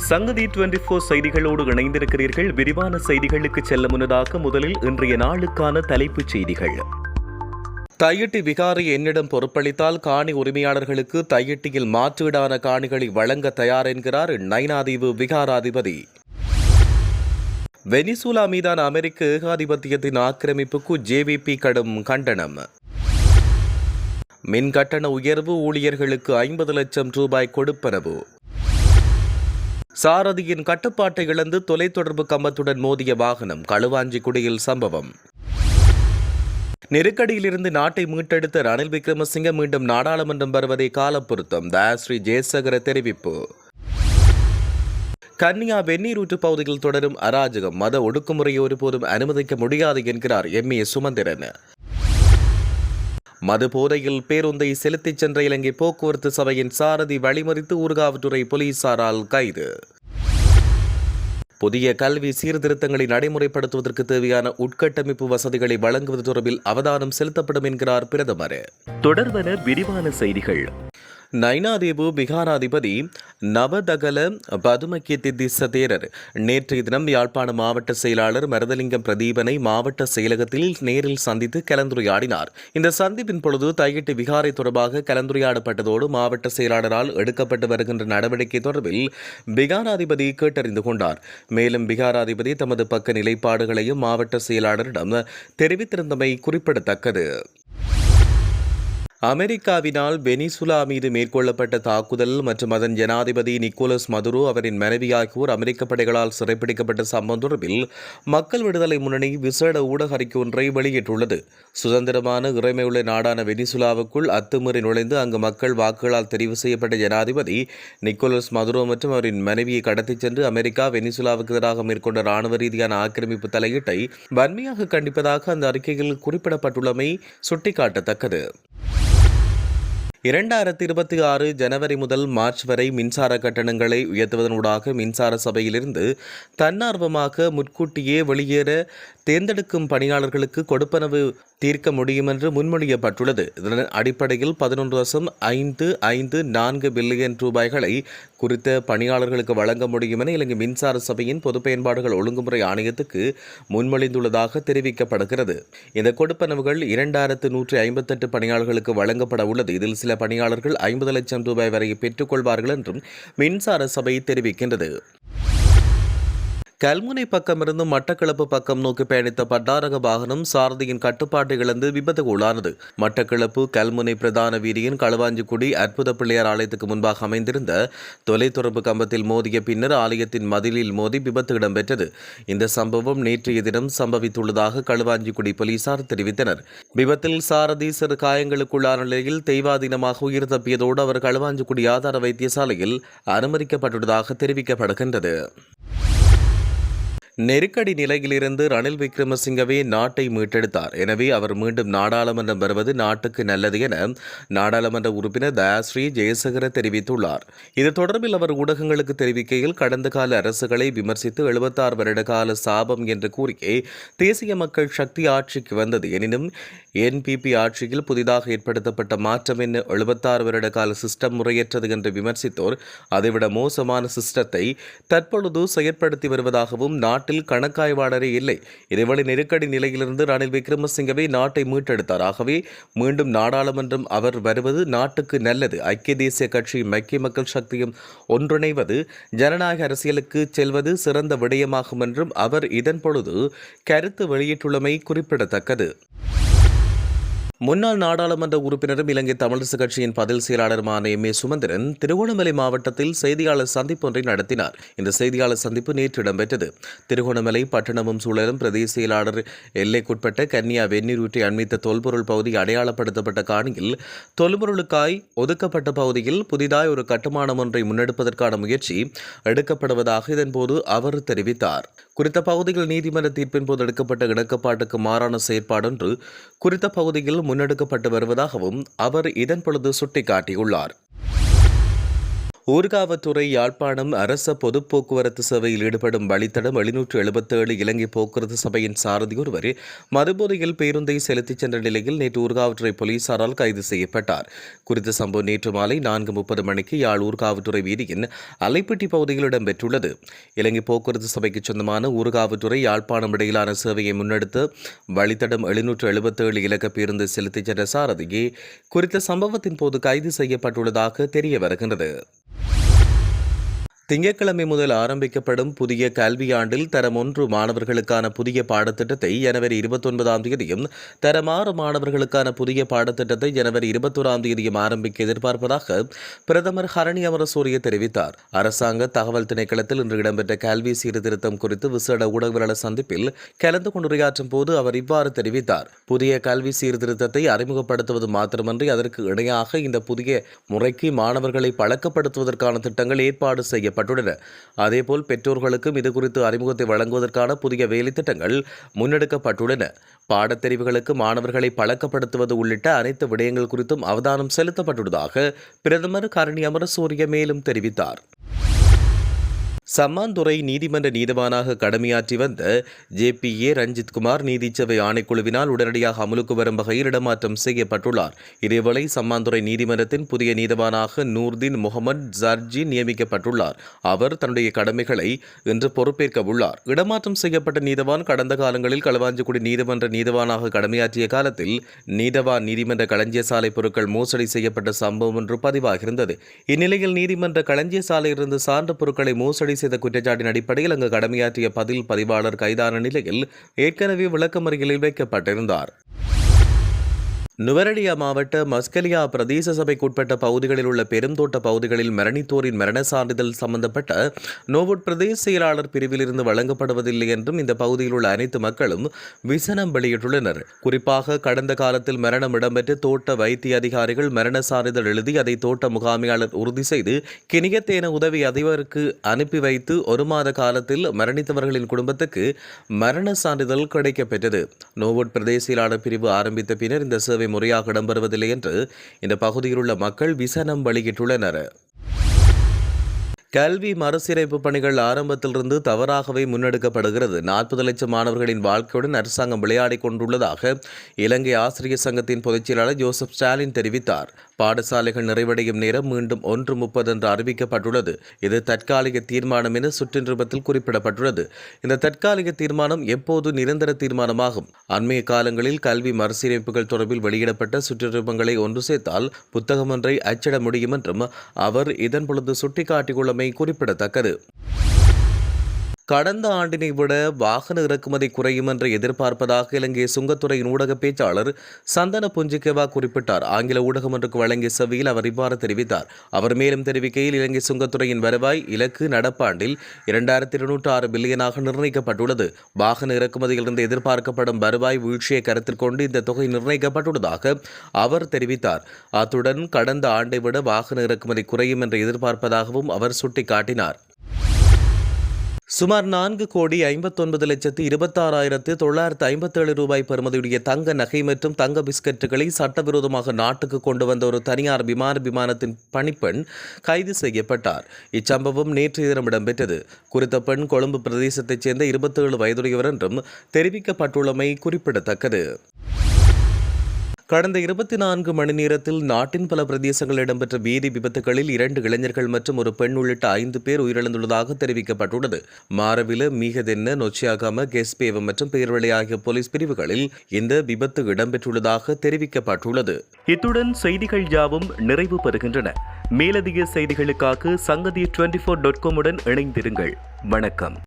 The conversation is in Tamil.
சங்கதி 24 செய்திகளோடு இணைந்திருக்கிறீர்கள். விரிவான செய்திகளுக்கு செல்ல முன்னதாக முதலில் இன்றைய நாளுக்கான தலைப்புச் செய்திகள். தையிட்டி விகாரை என்னிடம் பொறுப்பளித்தால் காணி உரிமையாளர்களுக்கு தையிட்டியில் மாற்றீடான காணிகளை வழங்க தயார் என்கிறார் நைனாதீவு விகாராதிபதி. வெனிசுலா மீதான அமெரிக்க ஏகாதிபத்தியத்தின் ஆக்கிரமிப்புக்கு ஜேவிபி கடும் கண்டனம். மின் கட்டண உயர்வு, ஊழியர்களுக்கு 50 லட்சம் ரூபாய் கொடுப்பனவு. சாரதியின் கட்டுப்பாட்டை இழந்து தொலைத்தொடர்பு கம்பத்துடன் மோதிய வாகனம் களுவாஞ்சிக்குடியில் சம்பவம். நெருக்கடியிலிருந்து நாட்டை மீட்டெடுத்த ரணில் விக்ரமசிங்க மீண்டும் நாடாளுமன்றம் வருவதை காலப்பொருத்தம் தயாஸ்ரீ ஜெயசேகர தெரிவிப்பு. கன்னியா வெந்நீரூற்று பகுதியில் தொடரும் அராஜகம், மத ஒடுக்குமுறையை ஒருபோதும் அனுமதிக்க முடியாது என்கிறார் எம்.ஏ. சுமந்திரன். மது போதையில் பேருந்தை செலுத்திச் சென்ற இலங்கை போக்குவரத்து சபையின் சாரதி வழிமறித்து ஊர்காவற்றுறை போலீசாரால் கைது. புதிய கல்வி சீர்திருத்தங்களை நடைமுறைப்படுத்துவதற்கு தேவையான உட்கட்டமைப்பு வசதிகளை வழங்குவது தொடர்பில் அவதானம் செலுத்தப்படும் என்கிறார் பிரதமர். தொடர்வன விரிவான செய்திகள். நைனாதீவு விகாராதிபதி நவதகல பதுமகீர்த்தி தேரர் நேற்றைய தினம் யாழ்ப்பாண மாவட்ட செயலாளர் மருதலிங்கம் பிரதீபனை மாவட்ட செயலகத்தில் நேரில் சந்தித்து கலந்துரையாடினார். இந்த சந்திப்பின் பொழுது தையிட்டி விகாரை தொடர்பாக கலந்துரையாடப்பட்டதோடு மாவட்ட செயலாளரால் எடுக்கப்பட்டு வருகின்ற நடவடிக்கை தொடர்பில் விகாராதிபதி கேட்டறிந்து கொண்டார். மேலும் விகாராதிபதி தமது பக்க நிலைப்பாடுகளையும் மாவட்ட செயலாளரிடம் தெரிவித்திருந்தமை குறிப்பிடத்தக்கது. அமெரிக்காவினால் வெனிசுலா மீது மேற்கொள்ளப்பட்ட தாக்குதல் மற்றும் அதன் ஜனாதிபதி நிக்கோலஸ் மதுரோ அவரின் மனைவி ஆகியோர் அமெரிக்க படைகளால் சிறைப்பிடிக்கப்பட்ட சம்பவம் தொடர்பில் மக்கள் விடுதலை முன்னணி விசேட ஊடக அறிக்கை ஒன்றை வெளியிட்டுள்ளது. சுதந்திரமான இறைமையுள்ள நாடான வெனிசுலாவுக்குள் அத்துமீறி நுழைந்து அங்கு மக்கள் வாக்குகளால் தெரிவு செய்யப்பட்ட ஜனாதிபதி நிக்கோலஸ் மதுரோ மற்றும் அவரின் மனைவியை கடத்திச் சென்று அமெரிக்கா வெனிசுலாவுக்கு எதிராக மேற்கொண்ட ராணுவ ரீதியான ஆக்கிரமிப்பு தலையீட்டை வன்மையாக கண்டிப்பதாக அந்த அறிக்கையில் குறிப்பிடப்பட்டுள்ளமை சுட்டிக்காட்டத்தக்கது. 2026 ஜனவரி முதல் மார்ச் வரை மின்சார கட்டணங்களை உயர்த்துவதனூடாக மின்சார சபையிலிருந்து தன்னார்வமாக முன்கூட்டியே வெளியேற தேர்ந்தெடுக்கும் பணியாளர்களுக்கு கொடுப்பனவு தீர்க்க முடியும் என்று முன்மொழியப்பட்டுள்ளது. இதன் அடிப்படையில் 11.554 பில்லியன் ரூபாய்களை குறித்த பணியாளர்களுக்கு வழங்க முடியும் என இலங்கை மின்சார சபையின் பொது பயன்பாடுகள் ஒழுங்குமுறை ஆணையத்துக்கு முன்மொழிந்துள்ளதாக தெரிவிக்கப்படுகிறது. இந்த கொடுப்பனவுகள் 2158 பணியாளர்களுக்கு வழங்கப்பட உள்ளது. இதில் சில பணியாளர்கள் 50 லட்சம் ரூபாய் வரை பெற்றுக் கொள்வார்கள் என்றும் மின்சார சபை தெரிவிக்கின்றது. கல்முனை பக்கமிருந்து மட்டக்களப்பு பக்கம் நோக்கி பயணித்த பட்டாரக வாகனம் சாரதியின் கட்டுப்பாட்டை இழந்து விபத்துக்குள்ளானது. மட்டக்களப்பு கல்முனை பிரதான வீதியின் களுவாஞ்சிக்குடி அற்புத பிள்ளையார் ஆலயத்துக்கு முன்பாக அமைந்திருந்த தொலைத்தொடர்பு கம்பத்தில் மோதிய பின்னர் ஆலயத்தின் மதிலில் மோதி விபத்து இடம்பெற்றது. இந்த சம்பவம் நேற்றைய தினம் சம்பவித்துள்ளதாக களுவாஞ்சிக்குடி போலீசார் தெரிவித்தனர். விபத்தில் சாரதி சிறு காயங்களுக்குள்ளான நிலையில் தெய்வாதீனமாக உயிர் தப்பியதோடு அவர் களுவாஞ்சிக்குடி ஆதார வைத்தியசாலையில் அனுமதிக்கப்பட்டுள்ளதாக தெரிவிக்கப்படுகின்றது. நெருக்கடி நிலையிலிருந்து ரணில் விக்ரமசிங்கவே நாட்டை மீட்டெடுத்தார். எனவே அவர் மீண்டும் நாடாளுமன்றம் வருவது நாட்டுக்கு நல்லது என நாடாளுமன்ற உறுப்பினர் தயாஸ்ரீ ஜெயசேகர தெரிவித்துள்ளார். இது தொடர்பில் அவர் ஊடகங்களுக்கு தெரிவிக்கையில், கடந்த கால அரசுகளை விமர்சித்து 76 வருட கால சாபம் என்று கூறியே தேசிய மக்கள் சக்தி ஆட்சிக்கு வந்தது. எனினும் என்பிபி ஆட்சியில் புதிதாக ஏற்படுத்தப்பட்ட மாற்றம் என்ன, 76 வருட கால சிஸ்டம் முறையற்றது என்று விமர்சித்தோர் அதைவிட மோசமான சிஸ்டத்தை தற்பொழுது செயற்படுத்தி வருவதாகவும் நாட்டில் கணக்காய்வாளரே இல்லை. இதேவேளை நெருக்கடி நிலையிலிருந்து ரணில் விக்ரமசிங்கவே நாட்டை மீட்டெடுத்தார். ஆகவே மீண்டும் நாடாளுமன்றம் அவர் வருவது நாட்டுக்கு நல்லது. ஐக்கிய தேசிய கட்சியும் ஐக்கிய மக்கள் சக்தியும் ஒன்றிணைவது ஜனநாயக அரசியலுக்கு செல்வது சிறந்த விடயமாகும் என்றும் அவர் இதன் பொழுது கருத்து வெளியிட்டுள்ளமை குறிப்பிடத்தக்கது. முன்னாள் நாடாளுமன்ற உறுப்பினரும் இலங்கை தமிழரசு கட்சியின் பதில் செயலாளருமான எம்.ஏ. சுமந்திரன் திருகோணமலை மாவட்டத்தில் செய்தியாளர் சந்திப்பு ஒன்றை நடத்தினார். இந்த செய்தியாளர் சந்திப்பு நேற்று இடம்பெற்றது. திருகோணமலை பட்டணமும் சூழலும் பிரதேச செயலாளர் எல்லைக்குட்பட்ட கன்னியா வெந்நீரூற்றை அண்மித்த தொல்பொருள் பகுதி அடையாளப்படுத்தப்பட்ட காணியில் தொல்பொருளுக்காய் ஒதுக்கப்பட்ட பகுதியில் புதிதாய் ஒரு கட்டுமானம் ஒன்றை முன்னெடுப்பதற்கான முயற்சி எடுக்கப்படுவதாக இதன்போது அவர் தெரிவித்தார். குறித்த பகுதியில் நீதிமன்ற தீர்ப்பின் போது எடுக்கப்பட்ட இணக்கப்பாட்டுக்கு மாறான செயற்பாடொன்று குறித்த பகுதியில் முன்னெடுக்கப்பட்டு வருவதாகவும் அவர் இதன் பொழுது சுட்டிக்காட்டியுள்ளார். ஊர்காவற்றுறை யாழ்ப்பாணம் அரச பொது போக்குவரத்து சேவையில் ஈடுபடும் வழித்தடம் 777 இலங்கை போக்குவரத்து சபையின் சாரதி ஒருவர் மதுபோதையில் பேருந்தை செலுத்திச் சென்ற நிலையில் நேற்று ஊர்காவற்றுறை போலீசாரால் கைது செய்யப்பட்டார். குறித்த சம்பவம் நேற்று மாலை 4:30 மணிக்கு யாழ் ஊர்காவற்றுறை வீதியின் அலைப்பட்டி பகுதியில் இடம்பெற்றுள்ளது. இலங்கை போக்குவரத்து சபைக்கு சொந்தமான ஊர்காவற்றுறை யாழ்ப்பாணம் இடையிலான சேவையை முன்னெடுத்து வழித்தடம் 777 இலக்க பேருந்தை செலுத்திச் சென்ற சாரதியே குறித்த சம்பவத்தின் போது கைது செய்யப்பட்டுள்ளதாக தெரிய வருகின்றது. திங்கட்கிழமை முதல் ஆரம்பிக்கப்படும் புதிய கல்வியாண்டில் தரம் 1 மாணவர்களுக்கான புதிய பாடத்திட்டத்தை ஜனவரி 29ஆம் தேதியும் தரம் 6 மாணவர்களுக்கான புதிய பாடத்திட்டத்தை ஜனவரி 21ஆம் தேதியும் ஆரம்பிக்க எதிர்பார்ப்பதாக பிரதமர் ஹரணி அமரசூரிய தெரிவித்தார். அரசாங்க தகவல் திணைக்களத்தில் இன்று இடம்பெற்ற கல்வி சீர்திருத்தம் குறித்து விசேட ஊடகவியலாளர் சந்திப்பில் கலந்து கொண்டுரையாற்றும் போது அவர் இவ்வாறு தெரிவித்தார். புதிய கல்வி சீர்திருத்தத்தை அறிமுகப்படுத்துவது மாத்திரமன்றி அதற்கு இணையாக இந்த புதிய முறைக்கு மாணவர்களை பழக்கப்படுத்துவதற்கான திட்டங்கள் ஏற்பாடு செய்யப்பட்டன. அதேபோல் பெற்றோர்களுக்கும் இதுகுறித்து அறிமுகத்தை வழங்குவதற்கான புதிய வேலை திட்டங்கள் முன்னெடுக்கப்பட்டுள்ளன. பாடத்தெரிவுகளுக்கு மாணவர்களை பழக்கப்படுத்துவது உள்ளிட்ட அனைத்து விடயங்கள் குறித்தும் அவதானம் செலுத்தப்பட்டுள்ளதாக பிரதமர் ஹரணி அமரசூரிய மேலும் தெரிவித்தார். சம்மாந்துறை நீதிமன்ற நீதிவானாக கடமையாற்றி வந்த JPA ரஞ்சித்குமார் நீதிச்சேவை ஆணைக்குழுவினால் உடனடியாக அமலுக்கு வரும் வகையில் இடமாற்றம் செய்யப்பட்டுள்ளார். இதேவேளை சம்மாந்துறை நீதிமன்றத்தின் புதிய நீதிவானாக நூர்தீன் முகமது ஜர்ஜி நியமிக்கப்பட்டுள்ளார். அவர் தன்னுடைய கடமைகளை இன்று பொறுப்பேற்க உள்ளார். இடமாற்றம் செய்யப்பட்ட நீதவான் கடந்த காலங்களில் களுவாஞ்சிக்குடி நீதிமன்ற நீதவானாக கடமையாற்றிய காலத்தில் நீதவான் நீதிமன்ற களஞ்சிய சாலை பொருட்கள் மோசடி செய்யப்பட்ட சம்பவம் ஒன்று பதிவாகியிருந்தது. இந்நிலையில் நீதிமன்ற களஞ்சிய சாலையிலிருந்து சான்று பொருட்களை மோசடி செய்த குற்றச்சாட்டின் அடிப்படையில் அங்கு கடமையாற்றிய பதிவாளர் கைதான நிலையில் ஏற்கனவே விளக்கமறியலில் வைக்கப்பட்டிருந்தார். நுவரெலியா மாவட்ட மஸ்கலியா பிரதேச சபைக்குட்பட்ட பகுதிகளில் உள்ள பெருந்தோட்ட பகுதிகளில் மரணித்தோரின் மரண சான்றிதழ் சம்பந்தப்பட்ட நோவுட் பிரதேச செயலாளர் பிரிவிலிருந்து வழங்கப்படுவதில்லை என்றும் இந்த பகுதியில் உள்ள அனைத்து மக்களும் விசனம் வெளியிட்டுள்ளனர். குறிப்பாக கடந்த காலத்தில் மரணம் இடம்பெற்று தோட்ட வைத்திய அதிகாரிகள் மரண சான்றிதழ் எழுதி அதை தோட்ட முகாமையாளர் உறுதி செய்து கிணியத்தேன உதவி அதிபருக்கு அனுப்பி வைத்து 1 மாத காலத்தில் மரணித்தவர்களின் குடும்பத்துக்கு மரண சான்றிதழ் கிடைக்கப்பெற்றது. நோவுட் பிரதேச செயலாளர் பிரிவு ஆரம்பித்த பின்னர் இந்த சேவை முறையாக இடம்பெறுவதில்லை என்று இந்த பகுதியில் உள்ள மக்கள் விசனம் வெளியிட்டுள்ளனர். கல்வி மறுசீரமைப்பு பணிகள் ஆரம்பத்திலிருந்து தவறாகவே முன்னெடுக்கப்படுகிறது. 40 லட்சம் மாணவர்களின் வாழ்க்கையுடன் அரசாங்கம் விளையாடிக் கொண்டுள்ளதாக இலங்கை ஆசிரியர் சங்கத்தின் பொதுச் செயலாளர் ஜோசப் ஸ்டாலின் தெரிவித்தார். பாடசாலைகள் நிறைவடையும் நேரம் மீண்டும் 1:30 என்று அறிவிக்கப்பட்டுள்ளது. இது தற்காலிக தீர்மானம் என சுற்றிருப்பத்தில் குறிப்பிடப்பட்டுள்ளது. இந்த தற்காலிக தீர்மானம் எப்போது நிரந்தர தீர்மானமாகும்? அண்மைய காலங்களில் கல்வி மறுசீரமைப்புகள் தொடர்பில் வெளியிடப்பட்ட சுற்றிருப்பங்களை ஒன்று சேர்த்தால் புத்தகம் ஒன்றை அச்சிட முடியும் என்றும் அவர் இதன் பொழுது சுட்டிக்காட்டியுள்ள குறிப்பிடத்தக்கது. கடந்த ஆண்டினை விட வாகன இறக்குமதி குறையும் என்று எதிர்பார்ப்பதாக இலங்கை சுங்கத்துறையின் ஊடக பேச்சாளர் சந்தன புஞ்சிகேவா குறிப்பிட்டார். ஆங்கில ஊடகம் ஒன்றுக்கு வழங்கிய செவியில் அவர் இவ்வாறு தெரிவித்தார். அவர் மேலும் தெரிவிக்கையில் இலங்கை சுங்கத்துறையின் வருவாய் இலக்கு நடப்பாண்டில் 2206 பில்லியனாக நிர்ணயிக்கப்பட்டுள்ளது. வாகன இறக்குமதியிலிருந்து எதிர்பார்க்கப்படும் வருவாய் வீழ்ச்சியை கருத்தில் கொண்டு இந்த தொகை நிர்ணயிக்கப்பட்டுள்ளதாக அவர் தெரிவித்தார். அத்துடன் கடந்த ஆண்டை விட வாகன இறக்குமதி குறையும் என்று எதிர்பார்ப்பதாகவும் அவர் சுட்டிக்காட்டினார். சுமார் 4,59,26,957 ரூபாய் பெறுமதியுடைய தங்க நகை மற்றும் தங்க பிஸ்கட்டுகளை சட்டவிரோதமாக நாட்டுக்கு கொண்டு வந்த ஒரு தனியார் விமானத்தின் பணிப்பெண் கைது செய்யப்பட்டார். இச்சம்பவம் நேற்று தினம் இடம்பெற்றது. குறித்த பெண் கொழும்பு பிரதேசத்தைச் சேர்ந்த 27 வயதுடையவர் என்றும் தெரிவிக்கப்பட்டுள்ளமை குறிப்பிடத்தக்கது. கடந்த 24 மணி நேரத்தில் நாட்டின் பல பிரதேசங்களில் இடம்பெற்ற வீதி விபத்துகளில் 2 இளைஞர்கள் மற்றும் ஒரு பெண் உள்ளிட்ட 5 பேர் உயிரிழந்துள்ளதாக தெரிவிக்கப்பட்டுள்ளது. மாரவில, மீகதென்ன, நொச்சியாகம, கெஸ்பேவ மற்றும் பேர்வளை ஆகிய போலீஸ் பிரிவுகளில் இந்த விபத்து இடம்பெற்றுள்ளதாக தெரிவிக்கப்பட்டுள்ளது. இத்துடன் செய்திகள் யாவும் நிறைவு பெறுகின்றன. மேலதிக செய்திகளுக்காக சங்கதி 24.com உடன் இணைந்திருங்கள். வணக்கம்.